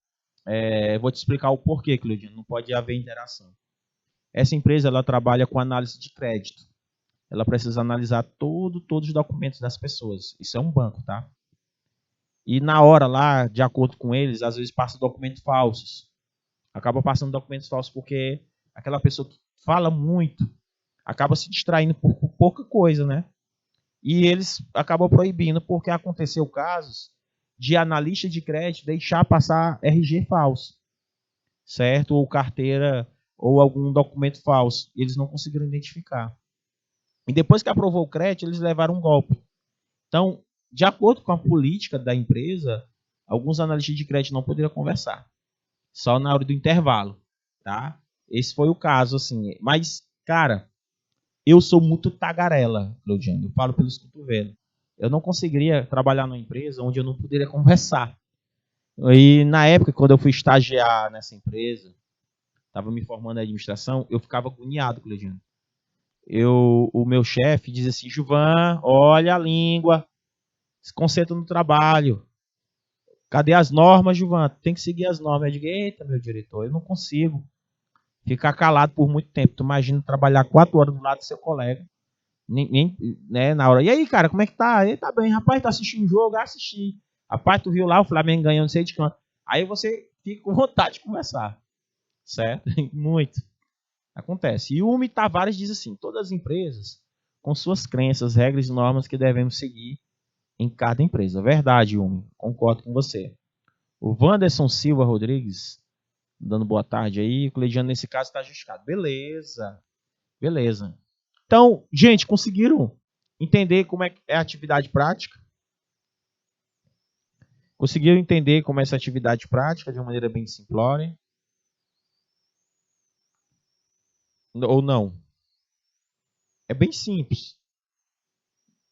vou te explicar o porquê, Clejano, não pode haver interação. Essa empresa ela trabalha com análise de crédito. Ela precisa analisar todos os documentos das pessoas. Isso é um banco, tá? E na hora lá, de acordo com eles, às vezes passa documentos falsos. Acaba passando documentos falsos porque aquela pessoa que fala muito, acaba se distraindo por pouca coisa, né? E eles acabam proibindo porque aconteceu casos de analista de crédito deixar passar RG falso, certo? Ou carteira ou algum documento falso. Eles não conseguiram identificar. E depois que aprovou o crédito, eles levaram um golpe. Então, de acordo com a política da empresa, alguns analistas de crédito não poderiam conversar. Só na hora do intervalo, tá? Esse foi o caso, assim. Mas, cara, eu sou muito tagarela, Claudiano. Eu falo pelos cotovelos. Eu não conseguiria trabalhar numa empresa onde eu não poderia conversar. E na época, quando eu fui estagiar nessa empresa, estava me formando em administração, eu ficava agoniado, Claudiano. O meu chefe dizia assim, Gilvan, olha a língua, se concentra no trabalho. Cadê as normas, Gilvan? Tem que seguir as normas. Eu digo, eita, meu diretor, eu não consigo ficar calado por muito tempo. Tu imagina trabalhar 4 horas do lado do seu colega. Nem, né, na hora. E aí, cara, como é que tá? Ele tá bem, rapaz, tá assistindo o jogo? Assisti. Rapaz, tu viu lá o Flamengo ganhando, não sei de quanto. Aí você fica com vontade de conversar. Certo? Muito. Acontece. E o Umi Tavares diz assim, todas as empresas com suas crenças, regras e normas que devemos seguir em cada empresa. Verdade, Umi. Concordo com você. O Wanderson Silva Rodrigues, dando boa tarde aí. O Cleidiano, nesse caso, está justificado. Beleza. Beleza. Então, gente, conseguiram entender como é a atividade prática? Conseguiram entender como é essa atividade prática de uma maneira bem simplória? Ou não? É bem simples.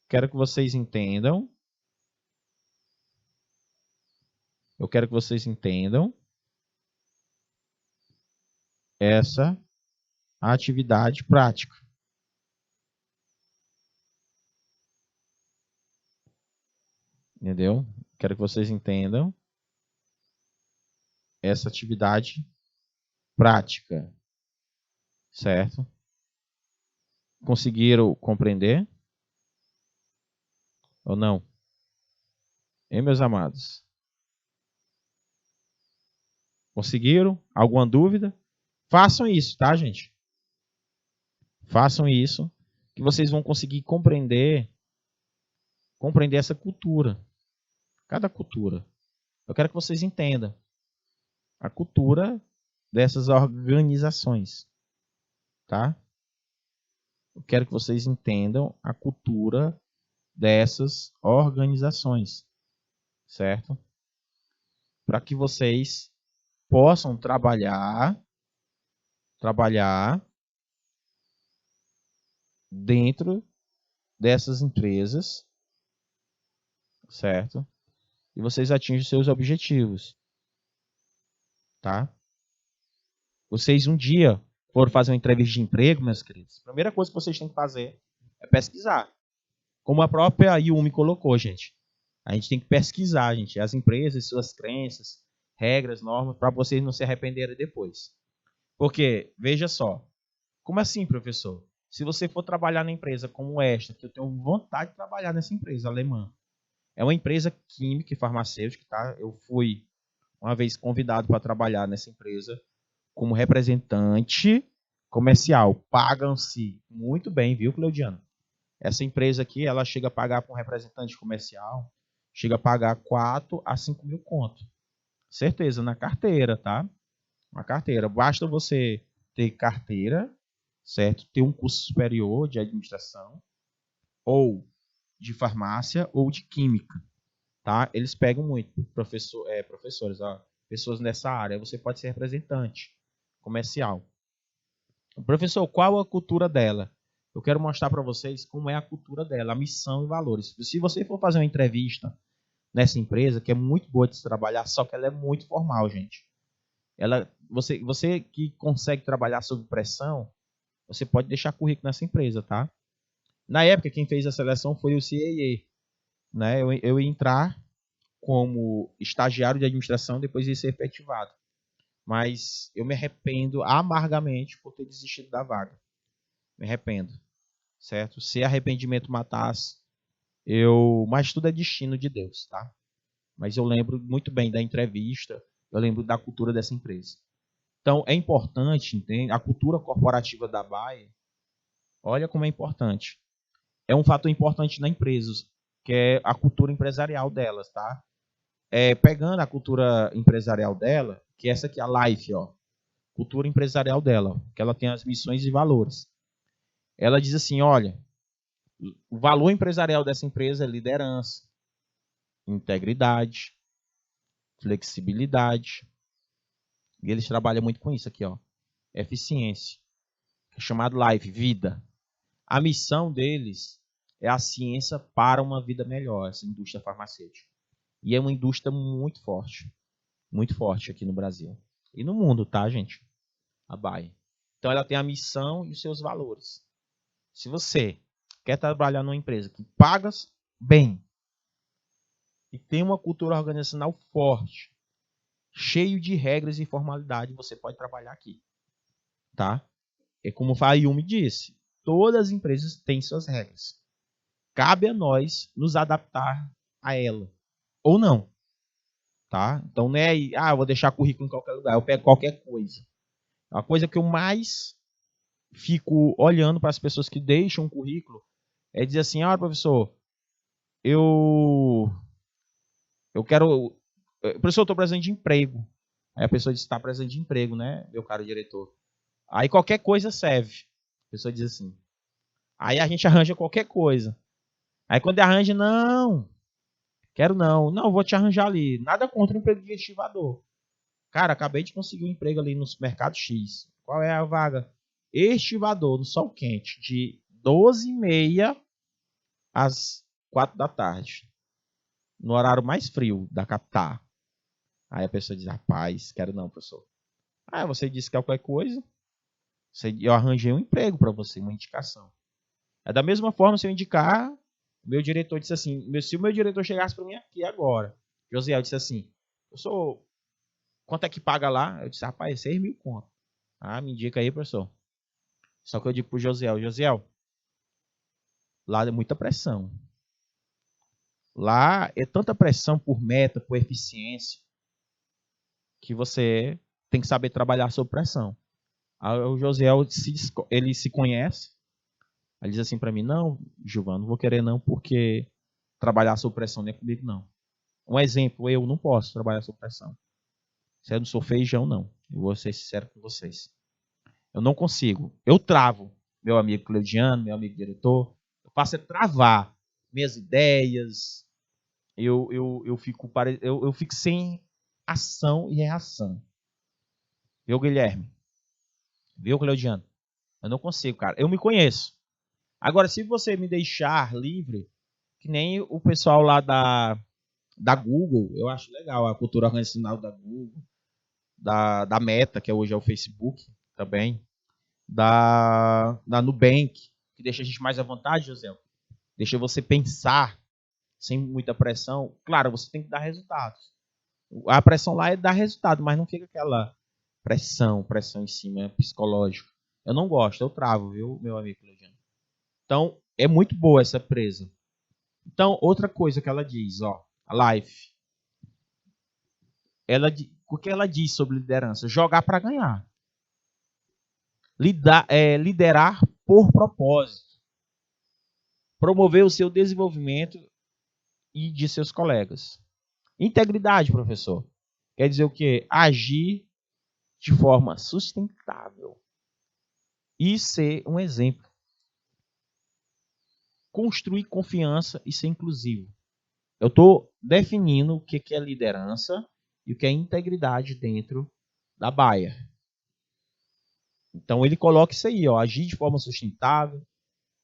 Quero que vocês entendam. Eu quero que vocês entendam essa atividade prática. Entendeu? Quero que vocês entendam essa atividade prática. Certo? Conseguiram compreender? Ou não? Hein, meus amados? Conseguiram? Alguma dúvida? Façam isso, tá, gente? Façam isso, que vocês vão conseguir compreender essa cultura. Cada cultura. Eu quero que vocês entendam a cultura dessas organizações, tá? Eu quero que vocês entendam a cultura dessas organizações, certo? Para que vocês possam trabalhar dentro dessas empresas, certo? E vocês atingem seus objetivos, tá? Vocês um dia foram fazer uma entrevista de emprego, meus queridos, a primeira coisa que vocês têm que fazer é pesquisar. Como a própria Yumi colocou, gente. A gente tem que pesquisar, gente, as empresas, suas crenças, regras, normas, para vocês não se arrependerem depois. Porque, veja só, como assim, professor? Se você for trabalhar na empresa como esta, que eu tenho vontade de trabalhar nessa empresa alemã, é uma empresa química e farmacêutica, tá? Eu fui uma vez convidado para trabalhar nessa empresa como representante comercial. Pagam-se muito bem, viu, Cleudiano? Essa empresa aqui, ela chega a pagar para um representante comercial, chega a pagar 4 a 5 mil conto. Certeza, na carteira, tá? Na carteira. Basta você ter carteira, certo? Ter um curso superior de administração, ou de farmácia, ou de química, tá? Eles pegam muito professores, ó, pessoas nessa área. Você pode ser representante comercial. Professor, qual a cultura dela? Eu quero mostrar para vocês como é a cultura dela, a missão e valores. Se você for fazer uma entrevista nessa empresa, que é muito boa de se trabalhar, só que ela é muito formal, gente. Você que consegue trabalhar sob pressão, você pode deixar currículo nessa empresa, tá? Na época, quem fez a seleção foi o CAA, né? Eu ia entrar como estagiário de administração, depois ia ser efetivado. Mas eu me arrependo amargamente por ter desistido da vaga. Me arrependo, certo? Se arrependimento matasse, mas tudo é destino de Deus, tá? Mas eu lembro muito bem da entrevista, eu lembro da cultura dessa empresa. Então, é importante, entende? A cultura corporativa da Bayer, Olha como é importante. É um fator importante na empresa, que é a cultura empresarial delas, tá? Pegando a cultura empresarial dela, que é essa aqui, a Life, ó. Cultura empresarial dela, que ela tem as missões e valores. Ela diz assim, olha, o valor empresarial dessa empresa é liderança, integridade, flexibilidade. E eles trabalham muito com isso aqui, ó. Eficiência, que é chamado Life, vida. A missão deles é a ciência para uma vida melhor, essa indústria farmacêutica. E é uma indústria muito forte aqui no Brasil. E no mundo, tá, gente? A Bayer. Então ela tem a missão e os seus valores. Se você quer trabalhar numa empresa que paga bem e tem uma cultura organizacional forte, cheio de regras e formalidade, você pode trabalhar aqui. Tá? É como o Fayumi disse, todas as empresas têm suas regras. Cabe a nós nos adaptar a ela. Ou não. Tá? Então não é vou deixar currículo em qualquer lugar, eu pego qualquer coisa. A coisa que eu mais fico olhando para as pessoas que deixam um currículo é dizer assim, professor, eu quero... Professor, eu estou precisando de emprego. Aí a pessoa diz, está precisando de emprego, né, meu caro diretor? Aí qualquer coisa serve. A pessoa diz assim. Aí a gente arranja qualquer coisa. Aí quando arranja, não, quero não. Não, vou te arranjar ali. Nada contra o emprego de estivador. Cara, acabei de conseguir um emprego ali no supermercado X. Qual é a vaga? Estivador, no sol quente, de 12h30 às 4 da tarde. No horário mais frio da capital. Aí a pessoa diz, rapaz, quero não, professor. Você disse que é qualquer coisa. Eu arranjei um emprego para você, uma indicação. É da mesma forma, se eu indicar, o meu diretor disse assim, se o meu diretor chegasse para mim aqui agora, Josiel disse assim, professor, quanto é que paga lá? Eu disse, rapaz, 6 mil conto. Me indica aí, professor. Só que eu digo pro Josiel, lá é muita pressão. Lá é tanta pressão por meta, por eficiência, que você tem que saber trabalhar sob pressão. Aí o Josiel, ele se conhece, ele diz assim para mim, não, Gilvan, não vou querer não, porque trabalhar sob pressão não é comigo não. Um exemplo, eu não posso trabalhar sob pressão. Se eu não sou feijão, não. Eu vou ser sincero com vocês. Eu não consigo. Eu travo, meu amigo Cleudiano, meu amigo diretor. Eu faço é travar minhas ideias. Eu fico sem ação e reação. Viu, Guilherme? Viu, Cleudiano? Eu não consigo, cara. Eu me conheço. Agora, se você me deixar livre, que nem o pessoal lá da Google, eu acho legal a cultura organizacional da Google, da Meta, que hoje é o Facebook também, da Nubank, que deixa a gente mais à vontade, José. Deixa você pensar sem muita pressão. Claro, você tem que dar resultados. A pressão lá é dar resultado, mas não fica aquela pressão em cima, psicológica. Eu não gosto, eu travo, viu, meu amigo Legiano? Então, é muito boa essa empresa. Então, outra coisa que ela diz, a Life. O que ela diz sobre liderança? Jogar para ganhar. Liderar por propósito. Promover o seu desenvolvimento e de seus colegas. Integridade, professor. Quer dizer o quê? Agir de forma sustentável. E ser um exemplo. Construir confiança e ser inclusivo. Eu estou definindo o que é liderança e o que é integridade dentro da Bayer. Então ele coloca isso aí, agir de forma sustentável,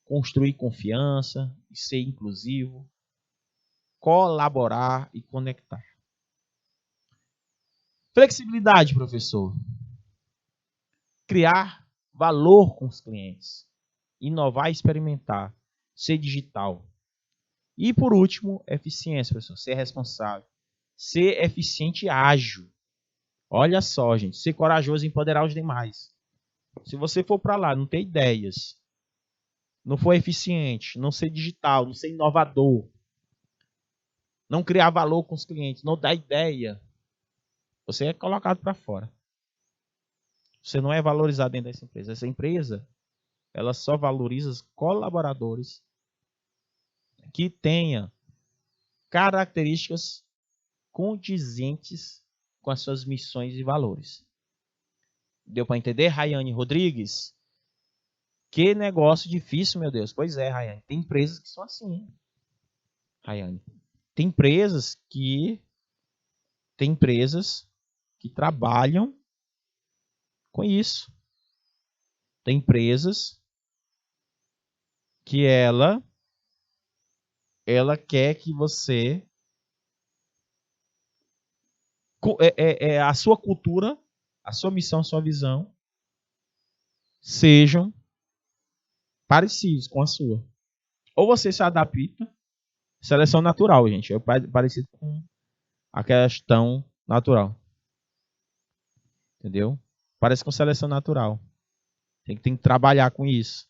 construir confiança e ser inclusivo, colaborar e conectar. Flexibilidade, professor. Criar valor com os clientes. Inovar e experimentar. Ser digital. E por último, eficiência, professor. Ser responsável. Ser eficiente e ágil. Olha só, gente. Ser corajoso e empoderar os demais. Se você for para lá, não ter ideias, não for eficiente, não ser digital, não ser inovador, não criar valor com os clientes, não dar ideia, você é colocado para fora. Você não é valorizado dentro dessa empresa. Essa empresa ela só valoriza os colaboradores que tenham características condizentes com as suas missões e valores. Deu para entender, Rayane Rodrigues? Que negócio difícil, meu Deus. Pois é, Rayane. Tem empresas que são assim, Rayane. Tem empresas que trabalham com isso. Tem empresas que ela quer que você a sua cultura, a sua missão, a sua visão sejam parecidos com a sua. Ou você se adapta, seleção natural, gente, é parecido com a questão natural. Entendeu? Parece com seleção natural. Tem que trabalhar com isso.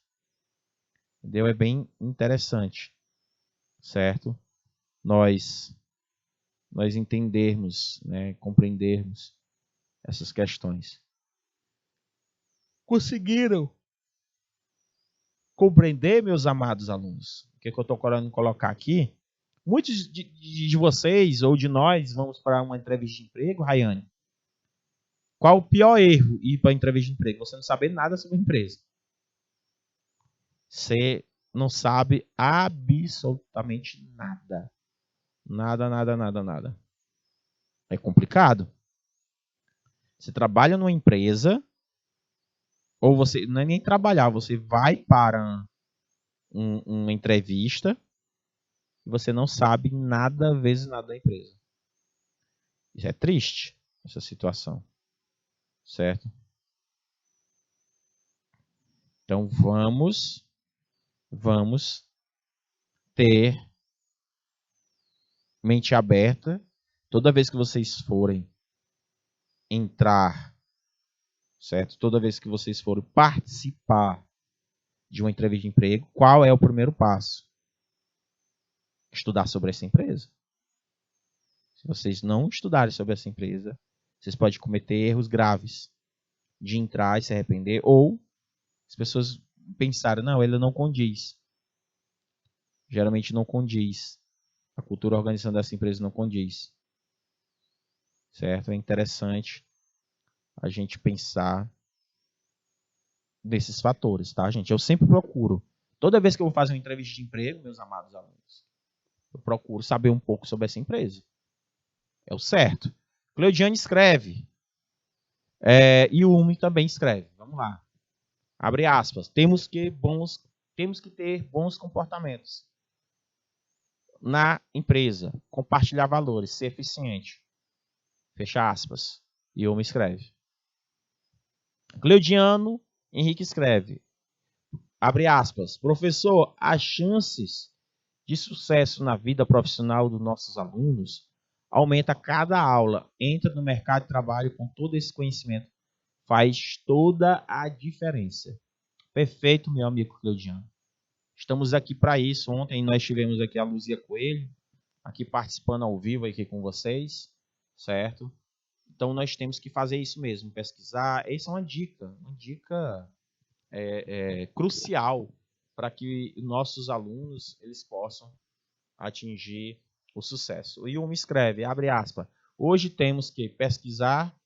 Entendeu? É bem interessante. Certo? Nós entendermos, né, compreendermos essas questões. Conseguiram compreender, meus amados alunos? O que eu estou querendo colocar aqui? Muitos de vocês ou de nós vamos para uma entrevista de emprego, Rayane. Qual o pior erro ir para a entrevista de emprego? Você não saber nada sobre a empresa. Você não sabe absolutamente nada. Nada. É complicado. Você trabalha numa empresa, ou você não é nem trabalhar, você vai para uma entrevista e você não sabe nada, vezes nada da empresa. Isso é triste, essa situação. Certo? Então vamos ter mente aberta toda vez que vocês forem entrar, certo? Toda vez que vocês forem participar de uma entrevista de emprego, qual é o primeiro passo? Estudar sobre essa empresa. Se vocês não estudarem sobre essa empresa, vocês podem cometer erros graves de entrar e se arrepender, ou as pessoas pensarem, não, ele não condiz. Geralmente não condiz. A cultura organizacional dessa empresa não condiz. Certo? É interessante a gente pensar nesses fatores, tá, gente? Eu sempre procuro, toda vez que eu vou fazer uma entrevista de emprego, meus amados alunos, eu procuro saber um pouco sobre essa empresa. É o certo. Cleudiane escreve. E o Umi também escreve. Vamos lá. Abre aspas. Temos que ter bons comportamentos na empresa. Compartilhar valores. Ser eficiente. Fecha aspas. E o Umi escreve. Cleudiano Henrique escreve. Abre aspas. Professor, as chances de sucesso na vida profissional dos nossos alunos aumenta a cada aula. Entra no mercado de trabalho com todo esse conhecimento. Faz toda a diferença. Perfeito, meu amigo Cleudiano. Estamos aqui para isso. Ontem nós tivemos aqui a Luzia Coelho, aqui participando ao vivo aqui com vocês, certo? Então nós temos que fazer isso mesmo, pesquisar. Essa é uma dica crucial para que nossos alunos eles possam atingir o sucesso. O Yumi escreve, abre aspas, hoje temos que pesquisar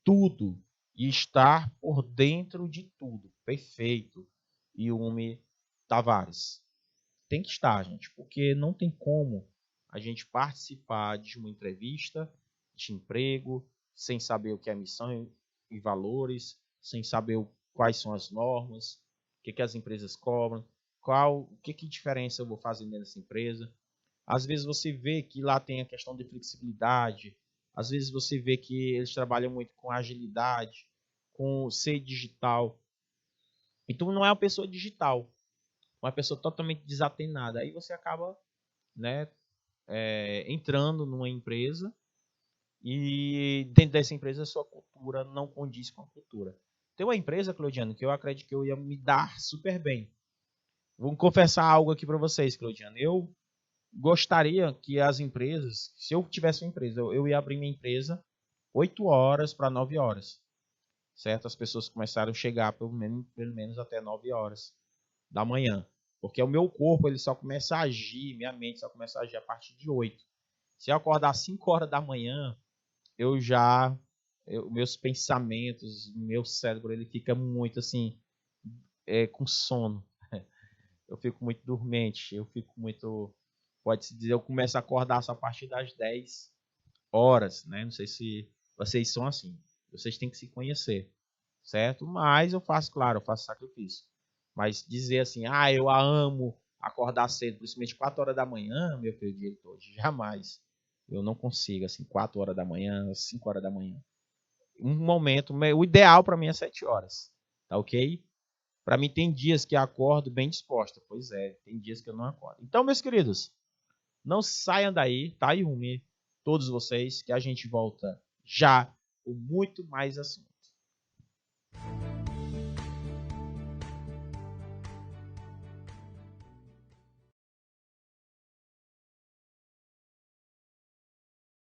tudo e estar por dentro de tudo. Perfeito. Yumi Tavares. Tem que estar, gente, porque não tem como a gente participar de uma entrevista de emprego sem saber o que é missão e valores, sem saber quais são as normas, o que as empresas cobram, que diferença eu vou fazer nessa empresa. Às vezes você vê que lá tem a questão de flexibilidade, às vezes você vê que eles trabalham muito com agilidade, com ser digital. Então não é uma pessoa digital, uma pessoa totalmente desatenada. Aí você acaba, né, entrando numa empresa e dentro dessa empresa a sua cultura não condiz com a cultura. Tem uma empresa, Claudiano, que eu acredito que eu ia me dar super bem. Vou confessar algo aqui para vocês, Claudiano. Eu gostaria que as empresas, se eu tivesse uma empresa, eu ia abrir minha empresa 8 horas para 9 horas. Certo? As pessoas começaram a chegar pelo menos até 9 horas. da manhã. Porque o meu corpo ele só começa a agir, minha mente só começa a agir a partir de 8. Se eu acordar às 5 horas da manhã, meus pensamentos, meu cérebro, ele fica muito assim, com sono. Eu fico muito dormente, pode-se dizer, eu começo a acordar só a partir das 10 horas, né? Não sei se vocês são assim. Vocês têm que se conhecer, certo? Mas eu faço, claro, eu faço sacrifício. Mas dizer assim, eu amo acordar cedo, principalmente 4 horas da manhã, meu filho, o dia todo, jamais. Eu não consigo, assim, 4 horas da manhã, 5 horas da manhã. Um momento, o ideal para mim é 7 horas, tá ok? Para mim tem dias que eu acordo bem disposta, pois é, tem dias que eu não acordo. Então, meus queridos, não saiam daí, tá, Yumi? Todos vocês, que a gente volta já com muito mais assunto.